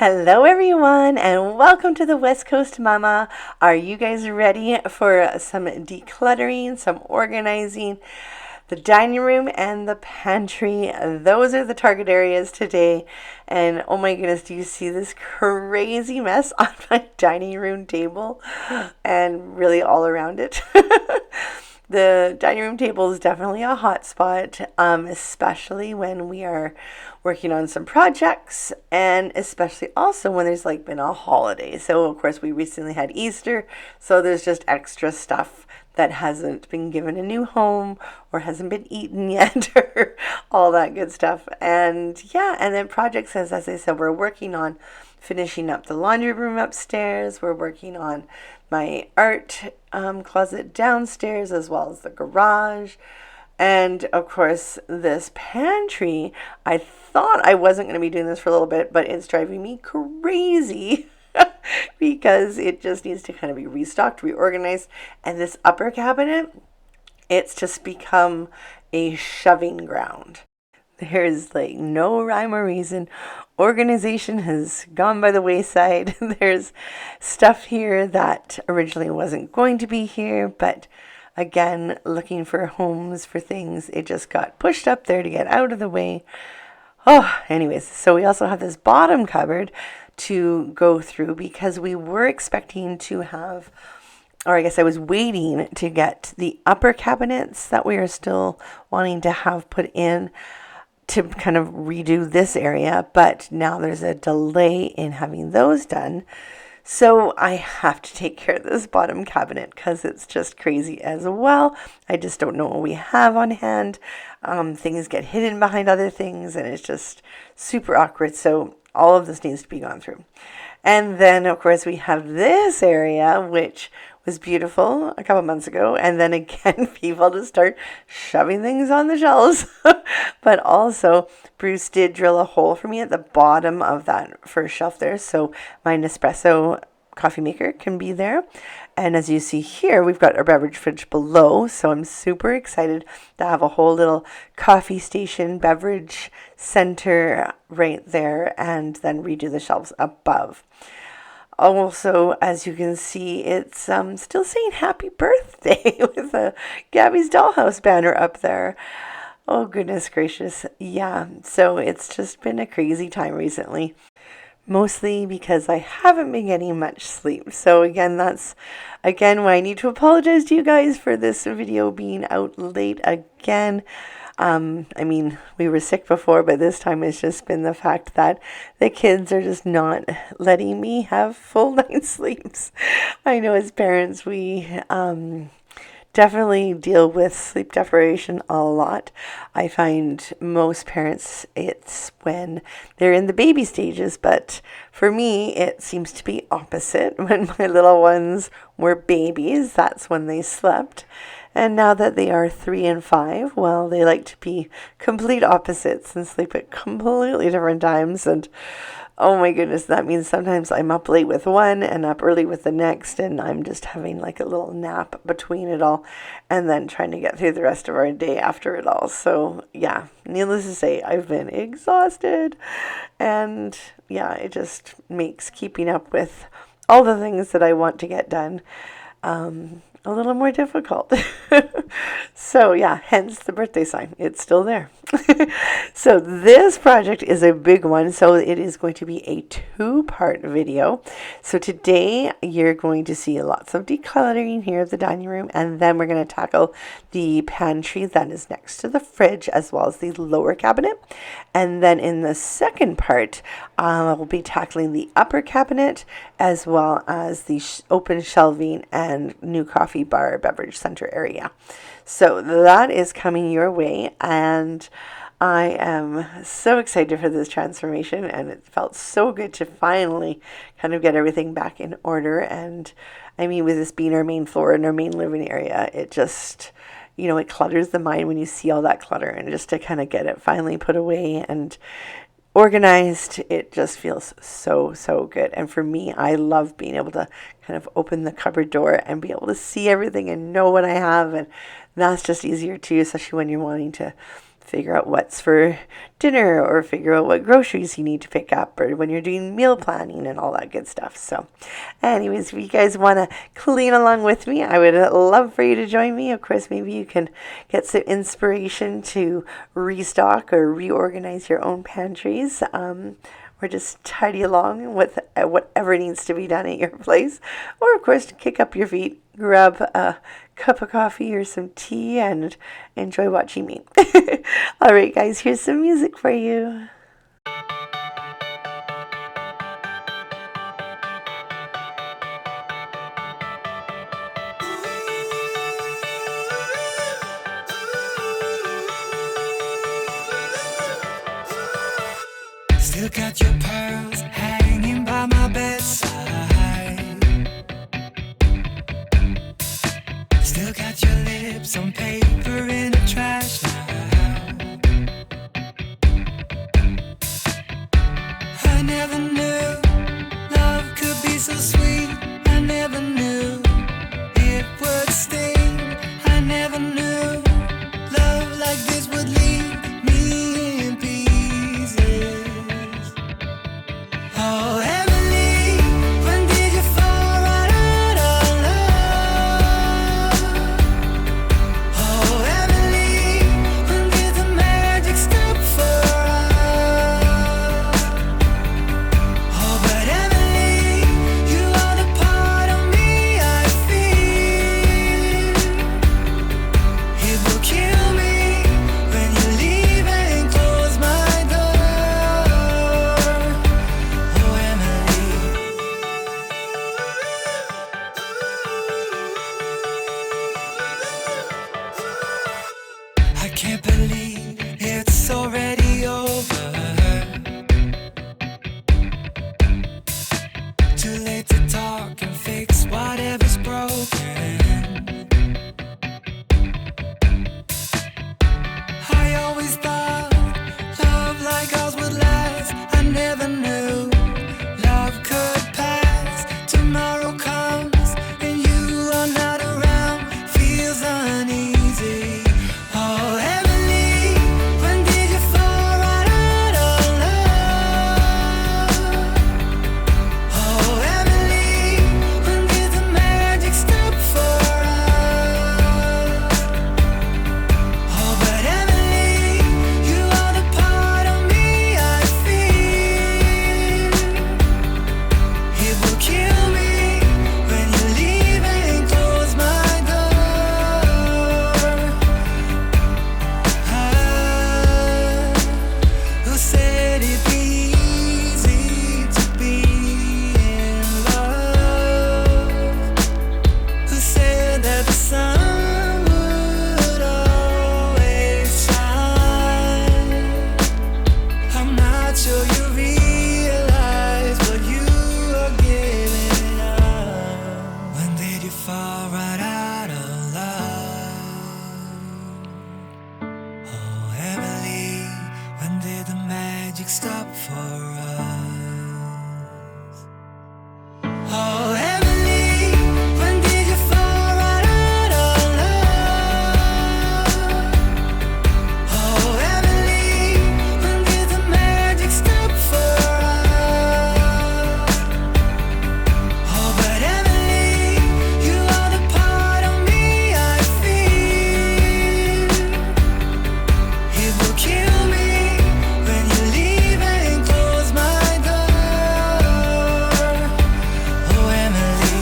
Hello, everyone, and welcome to the West Coast Mama. Are you guys ready for some decluttering, some organizing? The dining room and the pantry, those are the target areas today. And oh my goodness, do you see this crazy mess on my dining room table and really all around it? The dining room table is definitely a hot spot, especially when we are working on some projects, and especially also when there's like been a holiday. So of course we recently had Easter, so there's just extra stuff that hasn't been given a new home or hasn't been eaten yet or all that good stuff. And yeah, and then projects, as I said, we're working on finishing up the laundry room upstairs. We're working on my art closet downstairs, as well as the garage. And of course, this pantry, I thought I wasn't going to be doing this for a little bit, but it's driving me crazy because it just needs to kind of be restocked, reorganized. And this upper cabinet, it's just become a shoving ground. There's like no rhyme or reason. Organization has gone by the wayside. There's stuff here that originally wasn't going to be here, but again, looking for homes for things, it just got pushed up there to get out of the way. Oh, anyways, so we also have this bottom cupboard to go through because we were expecting to have, or I guess I was waiting to get the upper cabinets that we are still wanting to have put in to kind of redo this area, but now there's a delay in having those done. So I have to take care of this bottom cabinet because it's just crazy as well. I just don't know what we have on hand. Things get hidden behind other things and it's just super awkward. So all of this needs to be gone through. And then, of course, we have this area, which was beautiful a couple months ago. And then again, people just start shoving things on the shelves. But also, Bruce did drill a hole for me at the bottom of that first shelf there. So my Nespresso coffee maker can be there. And as you see here, we've got our beverage fridge below. So I'm super excited to have a whole little coffee station beverage center right there and then redo the shelves above. Also, as you can see, it's still saying happy birthday with a Gabby's Dollhouse banner up there. Oh, goodness gracious. Yeah, so it's just been a crazy time recently. Mostly because I haven't been getting much sleep. So again, that's why I need to apologize to you guys for this video being out late again. I mean, we were sick before, but this time it's just been the fact that the kids are just not letting me have full night's sleeps. I know as parents, we definitely deal with sleep deprivation a lot. I find most parents, it's when they're in the baby stages, but for me, it seems to be opposite. When my little ones were babies, that's when they slept. And now that they are 3 and 5, well, they like to be complete opposites and sleep at completely different times. And oh my goodness, that means sometimes I'm up late with one and up early with the next, and I'm just having like a little nap between it all and then trying to get through the rest of our day after it all. So yeah, needless to say, I've been exhausted. And yeah, it just makes keeping up with all the things that I want to get done a little more difficult. So yeah, hence the birthday sign. It's still there. So this project is a big one. So it is going to be a 2-part video. So today you're going to see lots of decluttering here at the dining room. And then we're going to tackle the pantry that is next to the fridge, as well as the lower cabinet. And then in the second part, we'll be tackling the upper cabinet, as well as the open shelving and new coffee bar beverage center area. So that is coming your way, and I am so excited for this transformation, and it felt so good to finally kind of get everything back in order. And I mean, with this being our main floor and our main living area, it just, it clutters the mind when you see all that clutter, and just to kind of get it finally put away and organized, it just feels so good. And for me, I love being able to kind of open the cupboard door and be able to see everything and know what I have, and that's just easier too, especially when you're wanting to figure out what's for dinner, or figure out what groceries you need to pick up, or when you're doing meal planning and all that good stuff. So anyways, if you guys want to clean along with me, I would love for you to join me. Of course, maybe you can get some inspiration to restock or reorganize your own pantries, or just tidy along with whatever needs to be done at your place. Or, of course, kick up your feet, grab a cup of coffee or some tea, and enjoy watching me. All right, guys, here's some music for you. Still got your pearls hanging by my bedside. Still got your lips on paper in the trash now. I never knew love could be so sweet. I never knew it would sting. I never knew love like this would leave me in pieces. Oh, Emily, when did you fall right out of love? Oh, Emily, when did the magic stop for us? Oh, but Emily, you are the part of me I feel. It will kill me when you leave and close my door. Oh, Emily. I can't believe it's already over. Too late to talk and fix whatever's broken. I always thought love like ours would last. I never knew love could pass. Tomorrow comes and you are not around. Feels uneasy. Oh, Emily, when did you fall right out of love? Oh, Emily, when did the magic stop for us? Oh, but Emily, you are the part of me I feel. It will kill me when you leave and close my door. Who said it'd be easy to be in love? Who said that the sun would always shine? I'm not sure you realize what you are giving up. When did you fall right out of love? Oh, Emily, when did the magic stop for us? Oh, Emily, when did you fall right out of love? Oh, Emily, when did the magic stop for us? Oh, but Emily, you are the part of me I feel. It will kill me when you leave and close my door. Oh, Emily.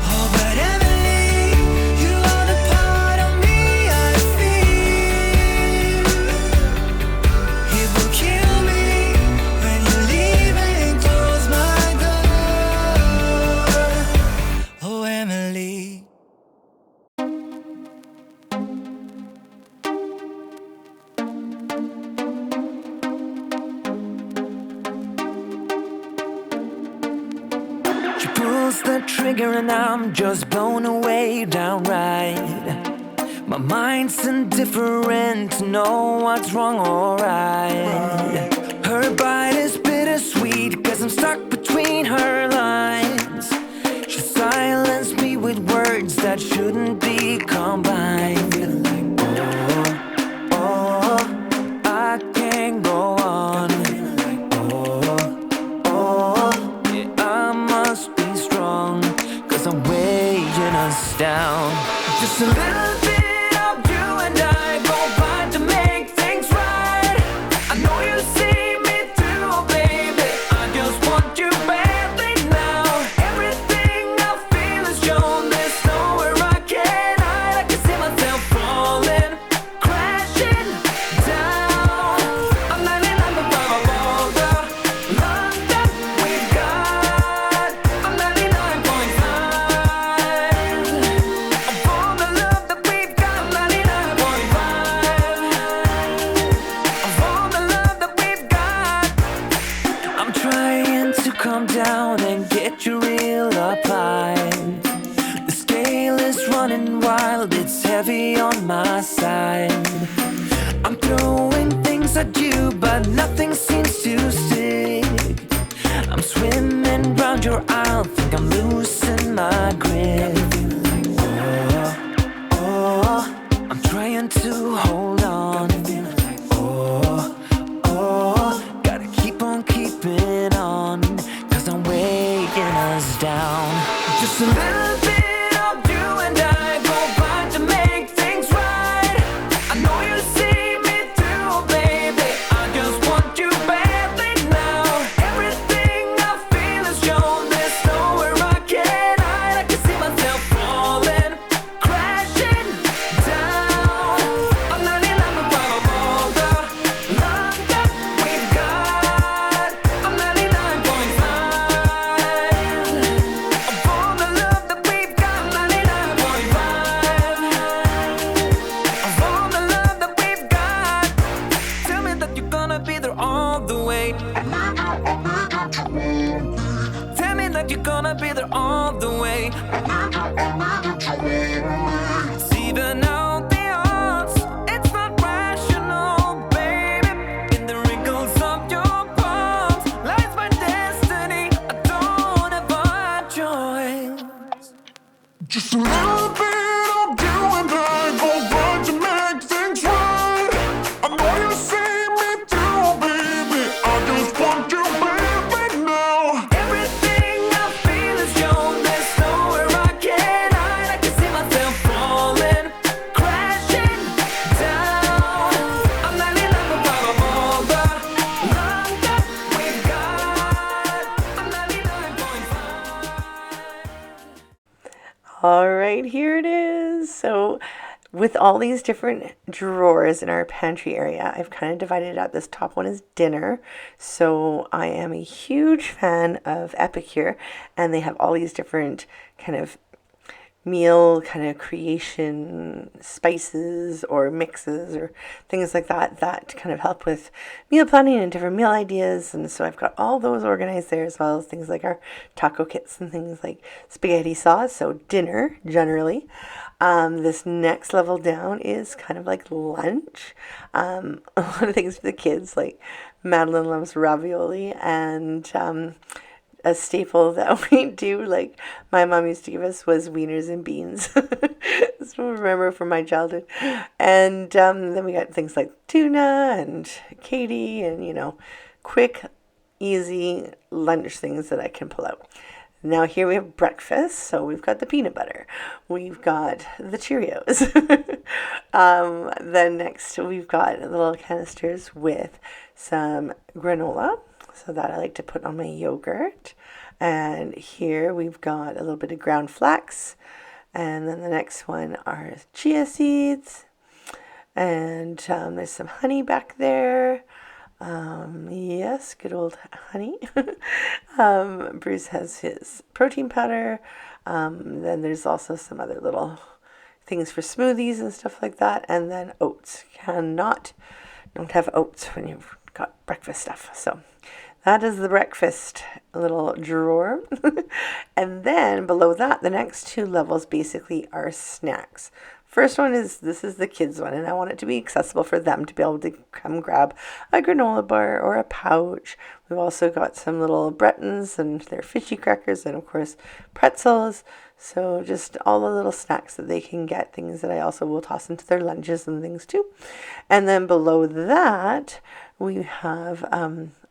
Oh, but Emily, you are the part of me I feel. It will kill me when you leave and close my door. Oh, Emily. She pulls the trigger and I'm just blown away downright. My mind's indifferent to know what's wrong or right. Her bite is bittersweet, cause I'm stuck between her lines. She silenced me with words that shouldn't be combined. I can't go on. Yeah, I must be strong, cause I'm weighing us down. Just a little bit of you and I combine to make things right. I know you see me through, baby. I just want you badly now. Everything I feel is shown. There's nowhere I can hide. I can see myself falling, crashing down. I'm 99.5 of all the love that we've got. I'm 99.5 of all the love that we've got. I'm 99.5 of all the love that we've got. I'm trying to calm down and get you real applied. The scale is running wild, it's heavy on my side. I'm throwing things at you, but nothing seems to stick. I'm swimming round your aisle, think I'm losing my grip. I'm trying to hold on. Gotta keep on keeping on, cause I'm weighing us down. Just a little bit of you and I combine to make things right. I know you see me through, baby. I just want you badly now. Everything I feel is shown. There's nowhere I can hide. I can see myself falling, crashing down. I'm 99.5 of all the love that we've got. I'm 99.5 of all the love that we've got. I'm 99.5 of all the love that we've got. Tell me that you're gonna be there all the way. Tell me that you're gonna be there all the way. It's even out the odds. It's not rational, baby. In the wrinkles of your palms lies my destiny. I don't have a choice. Just a little bit of you and I go right to make things right. I know you see me through, baby. I just want you baby now. Everything I feel is shown. There's nowhere I can hide. I can see myself falling, crashing down. I'm 99.5 of all the love that we've got. I'm 99.5. All right, here it is. So with all these different drawers in our pantry area, I've kind of divided it up. This top one is dinner. So I am a huge fan of Epicure, and they have all these different kind of meal kind of creation spices or mixes or things like that that kind of help with meal planning and different meal ideas. And so I've got all those organized there, as well as things like our taco kits and things like spaghetti sauce. So dinner generally. This next level down is kind of like lunch. A lot of things for the kids, like Madeline loves ravioli, and a staple that we do, like my mom used to give us, was wieners and beans. That's what I remember from my childhood. And then we got things like tuna and Katie, and quick, easy lunch things that I can pull out. Now here we have breakfast. So we've got the peanut butter. We've got the Cheerios. Then next we've got little canisters with some granola. So that I like to put on my yogurt. And here we've got a little bit of ground flax. And then the next one are chia seeds. And there's some honey back there. Yes, good old honey. Bruce has his protein powder. Then there's also some other little things for smoothies and stuff like that. And then oats. Don't have oats when you've got breakfast stuff. So that is the breakfast little drawer. And then below that, the next two levels basically are snacks First one is, this is the kids one, and I want it to be accessible for them to be able to come grab a granola bar or a pouch. We've also got some little Bretons and their fishy crackers, and of course pretzels. So just all the little snacks that they can get, things that I also will toss into their lunches and things too. And then below that, we have,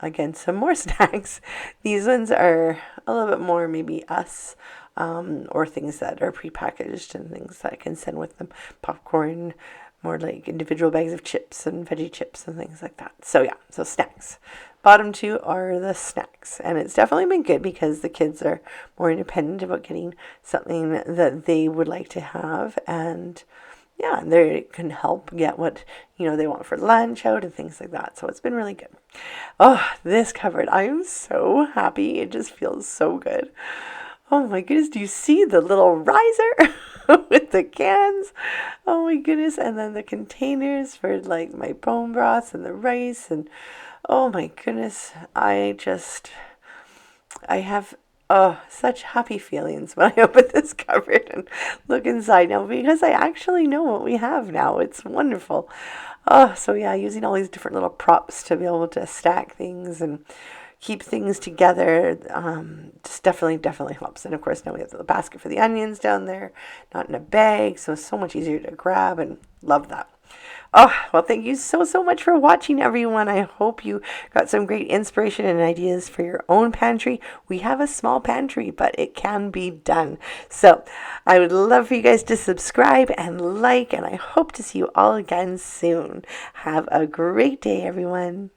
again, some more snacks. These ones are a little bit more maybe us, or things that are prepackaged and things that I can send with them. Popcorn, more like individual bags of chips and veggie chips and things like that. So yeah, so snacks. Bottom two are the snacks, and it's definitely been good because the kids are more independent about getting something that they would like to have, and yeah, they can help get what they want for lunch out and things like that. So it's been really good. Oh, this cupboard, I am so happy. It just feels so good. Oh my goodness, do you see the little riser with the cans? Oh my goodness, and then the containers for like my bone broths and the rice, and oh my goodness, I have such happy feelings when I open this cupboard and look inside now, because I actually know what we have now. It's wonderful. Oh, so yeah, using all these different little props to be able to stack things and keep things together, just definitely helps. And of course, now we have the basket for the onions down there, not in a bag, so it's so much easier to grab, and love that. Oh, well, thank you so much for watching, everyone. I hope you got some great inspiration and ideas for your own pantry. We have a small pantry, but it can be done. So I would love for you guys to subscribe and like, and I hope to see you all again soon. Have a great day, everyone.